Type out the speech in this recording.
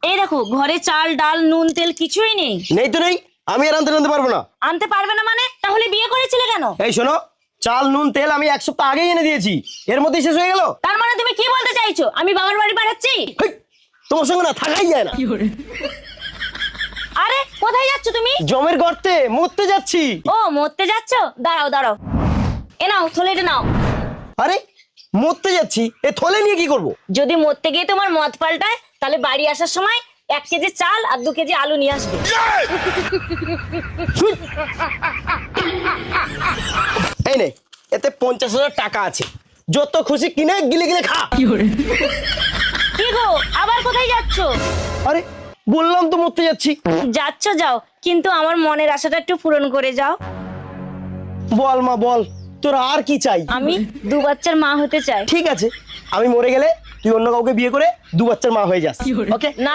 এই দেখো ঘরে চাল ডাল নুন তেল কিছুই নেই। নেই তো নেই, আমি আর আনতে পারবো না। আনতে পারবে না মানে? তাহলে বিয়ে করেছিলে কেন? এই শোনো, চাল নুন তেল আমি 1 সপ্তাহ আগেই এনে দিয়েছি, এর মধ্যে শেষ হয়ে গেল। তার মানে তুমি কি বলতে চাইছো আমি বাবার বাড়ি পাঠাচ্ছি? হেই, তোমার সঙ্গে না থাকাই যায় না। আরে কোথায় যাচ্ছ তুমি? জমের গর্তে মরতে যাচ্ছি। ও মরতে যাচ্ছো, দাঁড়াও দাঁড়াও, এ নাও থলেটা নাও। আরে মরতে যাচ্ছি, এ থলে নিয়ে কি করব? যদি মরতে গিয়ে তোমার মত পাল্টায় তাহলে বাড়ি আসার সময় 1 কেজি চাল আর 2 কেজি আলু নিয়ে আসবে। ছুই। এই নে, এতে 50,000 টাকা আছে, যত খুশি কিনে গিলে গিলে খা। কি গো আবার কোথায় যাচ্ছো? আরে বললাম তো মরতে যাচ্ছি। যাচ্ছো যাও, কিন্তু আমার মনের আশাটা একটু পূরণ করে যাও। বল মা বল, তোর আর কি চাই? আমি 2 বাচ্চার মা হতে চাই। ঠিক আছে, আমি মরে গেলে তুই অন্য কাউকে বিয়ে করে 2 বাচ্চার মা হয়ে যাস। ওকে? না